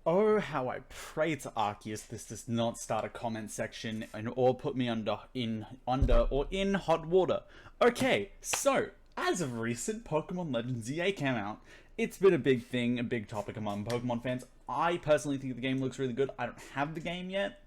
Oh, how I pray to Arceus this does not start a comment section or put me in hot water. Okay, so as of recent, Pokemon Legends EA came out. It's been a big thing, a big topic among Pokemon fans. I personally think the game looks really good. I don't have the game yet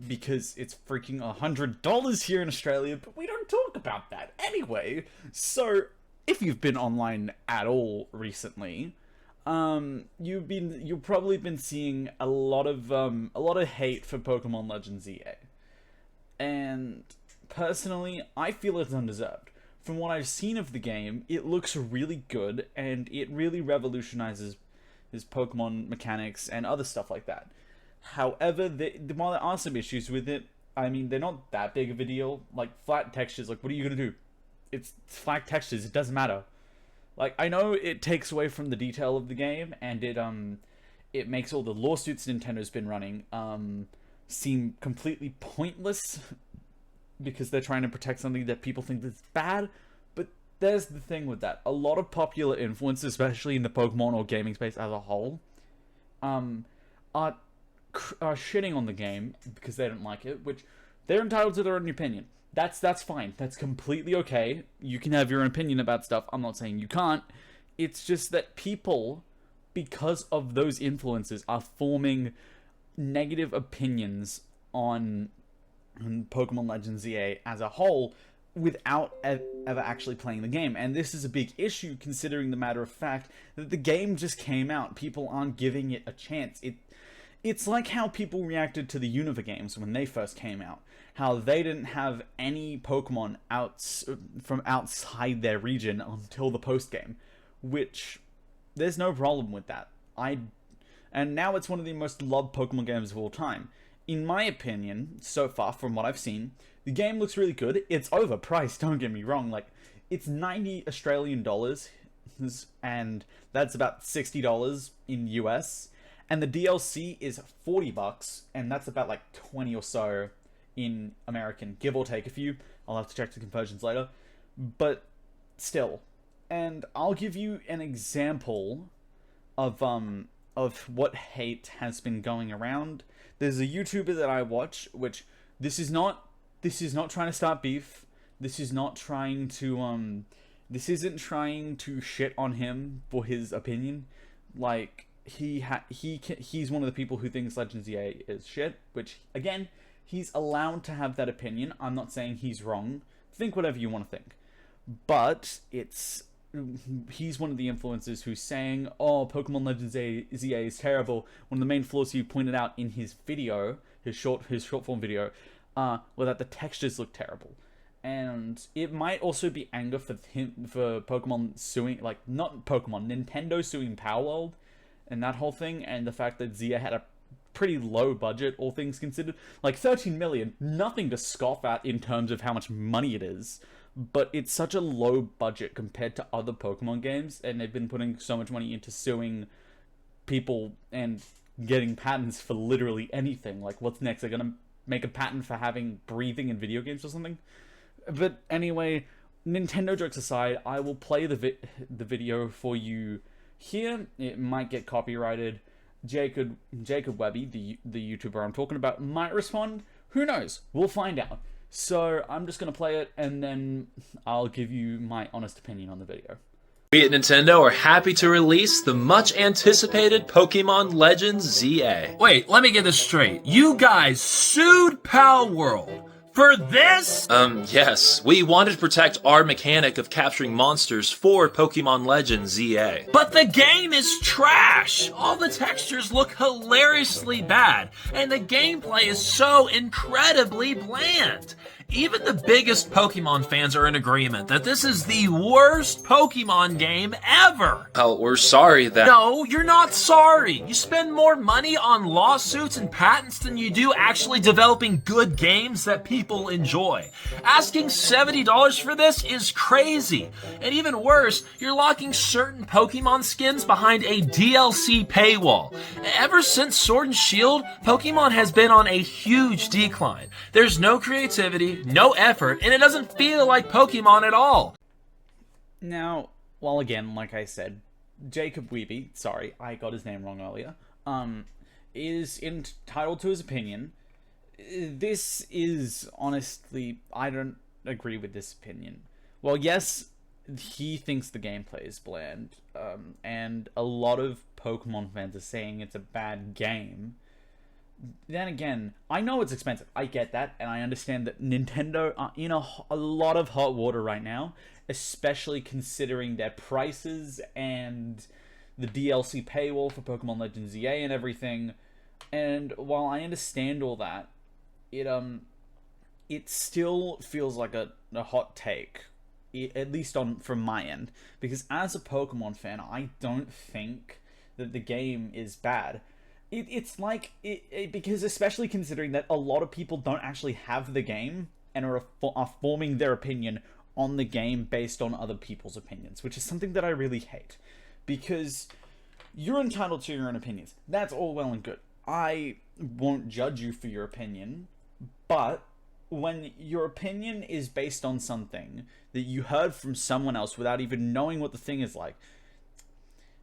because it's freaking $100 here in Australia, but we don't talk about that anyway. So if you've been online at all recently, you've probably been seeing a lot of hate for Pokemon Legends EA, and personally, I feel it's undeserved. From what I've seen of the game, it looks really good, and it really revolutionizes his Pokemon mechanics and other stuff like that. However, while there are some issues with it, I mean, they're not that big of a deal. Like, flat textures, like, what are you gonna do? It's flat textures, it doesn't matter. Like, I know it takes away from the detail of the game, and it makes all the lawsuits Nintendo's been running, seem completely pointless, because they're trying to protect something that people think is bad. But there's the thing with that. A lot of popular influencers, especially in the Pokemon or gaming space as a whole, are shitting on the game because they don't like it, which they're entitled to their own opinion. That's fine. That's completely okay. You can have your own opinion about stuff. I'm not saying you can't. It's just that people, because of those influences, are forming negative opinions on Pokemon Legends EA as a whole without ever actually playing the game. And this is a big issue, considering the matter of fact that the game just came out. People aren't giving it a chance. It's like how people reacted to the Unova games when they first came out. How they didn't have any Pokemon from outside their region until the post-game. Which, there's no problem with that. And now it's one of the most loved Pokemon games of all time. In my opinion, so far, from what I've seen, the game looks really good. It's overpriced, don't get me wrong. Like, it's 90 Australian dollars, and that's about $60 in US. And the DLC is $40, and that's about like 20 or so in American, give or take a few. I'll have to check the conversions later. But still. And I'll give you an example of what hate has been going around. There's a YouTuber that I watch, which this is not trying to start beef. This is not trying to this isn't trying to shit on him for his opinion. Like, he's one of the people who thinks Legends EA is shit, which, again, he's allowed to have that opinion. I'm not saying he's wrong. Think whatever you want to think. But he's one of the influencers who's saying, oh, Pokemon Legends EA is terrible. One of the main flaws he pointed out in his video, his short form video, were that the textures look terrible. And it might also be anger for Pokemon suing, like, not Pokemon, Nintendo suing Power World and that whole thing, and the fact that Zia had a pretty low budget, all things considered. Like, 13 million, nothing to scoff at in terms of how much money it is. But it's such a low budget compared to other Pokemon games, and they've been putting so much money into suing people and getting patents for literally anything. Like, what's next? They're gonna make a patent for having breathing in video games or something? But anyway, Nintendo jokes aside, I will play the video for you here. It might get copyrighted. Jacob Webby, the YouTuber I'm talking about, might respond. Who knows? We'll find out. So I'm just going to play it, and then I'll give you my honest opinion on the video. We at Nintendo are happy to release the much-anticipated Pokemon Legends ZA. Wait, let me get this straight. You guys sued Pal World for this? Yes. We wanted to protect our mechanic of capturing monsters for Pokemon Legends ZA. But the game is trash! All the textures look hilariously bad, and the gameplay is so incredibly bland. Even the biggest Pokemon fans are in agreement that this is the worst Pokemon game ever. Well, we're sorry that... No, you're not sorry. You spend more money on lawsuits and patents than you do actually developing good games that people enjoy. Asking $70 for this is crazy. And even worse, you're locking certain Pokemon skins behind a DLC paywall. Ever since Sword and Shield, Pokemon has been on a huge decline. There's no creativity, no effort, and it doesn't feel like Pokemon at all. Now, well, again, like I said, Jacob Weeby, sorry, I got his name wrong earlier, is entitled to his opinion. This is, honestly, I don't agree with this opinion. Well, yes, he thinks the gameplay is bland, and a lot of Pokemon fans are saying it's a bad game. Then again, I know it's expensive. I get that, and I understand that Nintendo are in a lot of hot water right now, especially considering their prices and the DLC paywall for Pokemon Legends EA and everything. And while I understand all that, it still feels like a hot take, at least from my end, because as a Pokemon fan, I don't think that the game is bad. It's like because especially considering that a lot of people don't actually have the game and are forming their opinion on the game based on other people's opinions, which is something that I really hate, because you're entitled to your own opinions. That's all well and good. I won't judge you for your opinion, but when your opinion is based on something that you heard from someone else without even knowing what the thing is like,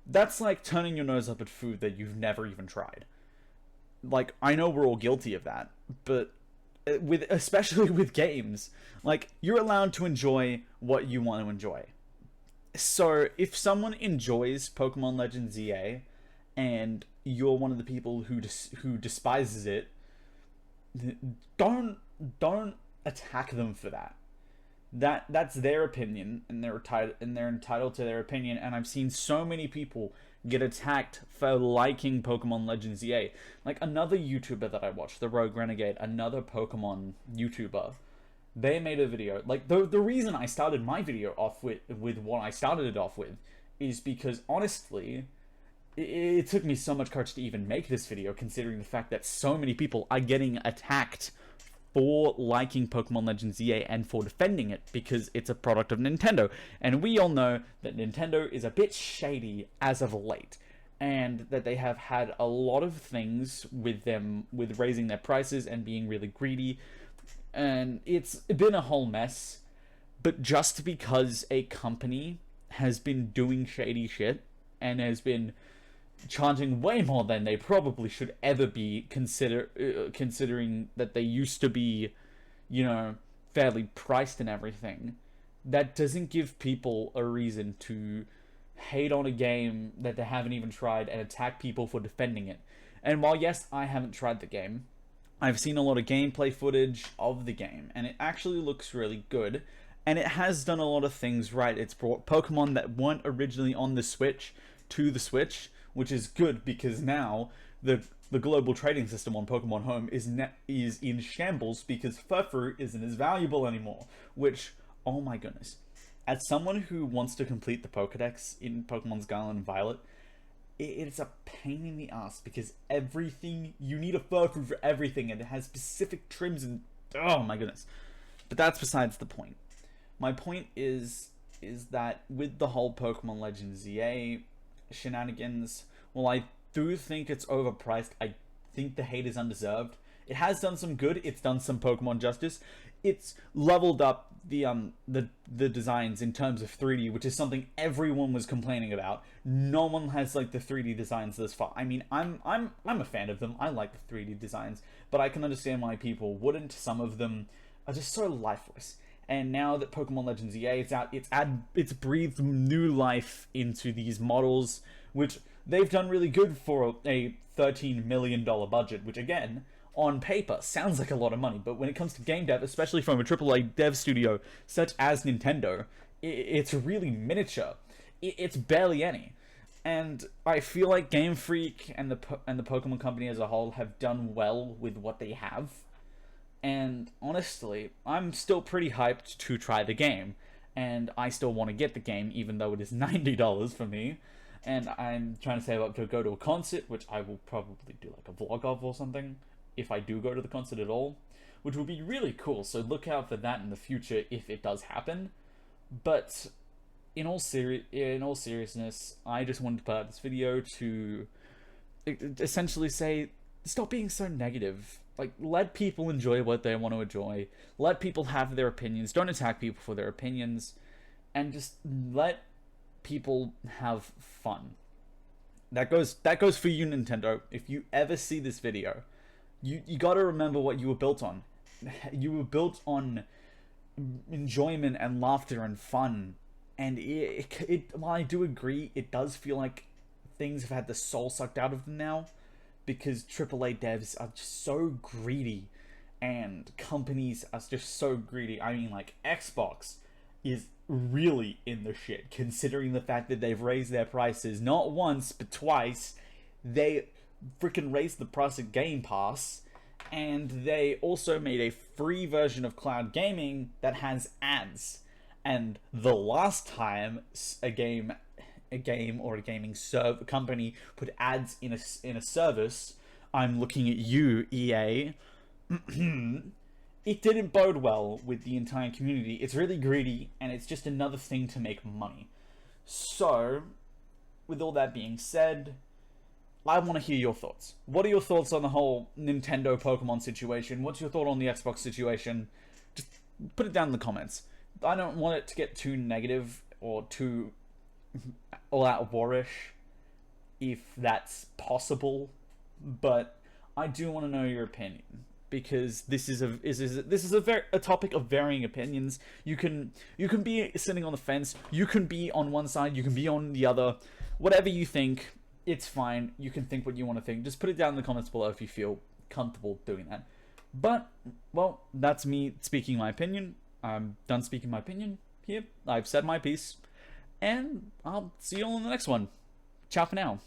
that's like turning your nose up at food that you've never even tried. Like, I know we're all guilty of that, but especially with games, like, you're allowed to enjoy what you want to enjoy. So if someone enjoys Pokemon Legends EA and you're one of the people who despises it, don't attack them for that. That's their opinion, and they're entitled to their opinion. And I've seen so many people get attacked for liking Pokemon Legends EA. Like another YouTuber that I watched, the Rogue Renegade, another Pokemon YouTuber, they made a video. Like the reason I started my video off with what I started it off with is because honestly, it took me so much courage to even make this video, considering the fact that so many people are getting attacked for liking Pokemon Legends EA and for defending it because it's a product of Nintendo. And we all know that Nintendo is a bit shady as of late, and that they have had a lot of things with raising their prices and being really greedy, and it's been a whole mess. But just because a company has been doing shady shit and has been charging way more than they probably should ever be, considering that they used to be, fairly priced and everything, that doesn't give people a reason to hate on a game that they haven't even tried and attack people for defending it. And while yes, I haven't tried the game, I've seen a lot of gameplay footage of the game, and it actually looks really good, and it has done a lot of things right. It's brought Pokemon that weren't originally on the Switch to the Switch, which is good because now the global trading system on Pokemon Home is in shambles because Furfrou isn't as valuable anymore. Which, oh my goodness, as someone who wants to complete the Pokedex in Pokemon Scarlet and Violet, it's a pain in the ass because you need a Furfrou for everything, and it has specific trims and oh my goodness. But that's besides the point. My point is that with the whole Pokemon Legends EA shenanigans, well, I do think it's overpriced. I think the hate is undeserved. It has done some good. It's done some Pokemon justice. It's leveled up the designs in terms of 3D, which is something everyone was complaining about. No one has like the 3D designs this far. I mean, I'm a fan of them. I like the 3D designs, but I can understand why people wouldn't. Some of them are just so lifeless. And now that Pokemon Legends EA is out, it's breathed new life into these models, which they've done really good for a $13 million budget, which again, on paper, sounds like a lot of money, but when it comes to game dev, especially from a AAA dev studio such as Nintendo, it's really miniature. It's barely any. And I feel like Game Freak and the Pokemon Company as a whole have done well with what they have. And honestly, I'm still pretty hyped to try the game, and I still want to get the game, even though it is $90 for me. And I'm trying to save up to go to a concert, which I will probably do like a vlog of or something, if I do go to the concert at all, which would be really cool. So look out for that in the future if it does happen. But in all seriousness, I just wanted to put out this video to essentially say, stop being so negative. Like, let people enjoy what they want to enjoy. Let people have their opinions. Don't attack people for their opinions. And just let people have fun. That goes for you, Nintendo. If you ever see this video, you got to remember what you were built on. You were built on enjoyment and laughter and fun. And while I do agree, it does feel like things have had the soul sucked out of them now, because AAA devs are just so greedy, and companies are just so greedy. I mean, like, Xbox is really in the shit, considering the fact that they've raised their prices not once, but twice. They freaking raised the price of Game Pass, and they also made a free version of cloud gaming that has ads. And the last time a game or a gaming company put ads in a service, I'm looking at you, EA, it didn't bode well with the entire community. It's really greedy, and it's just another thing to make money. So, with all that being said, I want to hear your thoughts. What are your thoughts on the whole Nintendo Pokemon situation? What's your thought on the Xbox situation? Just put it down in the comments. I don't want it to get too negative or too all-out warish, if that's possible, but I do want to know your opinion, because this is a topic of varying opinions. You can be sitting on the fence, you can be on one side, you can be on the other. Whatever you think, it's fine. You can think what you want to think. Just put it down in the comments below if you feel comfortable doing that. But, well, that's me speaking my opinion. I'm done speaking my opinion here. I've said my piece, and I'll see you all in the next one. Ciao for now.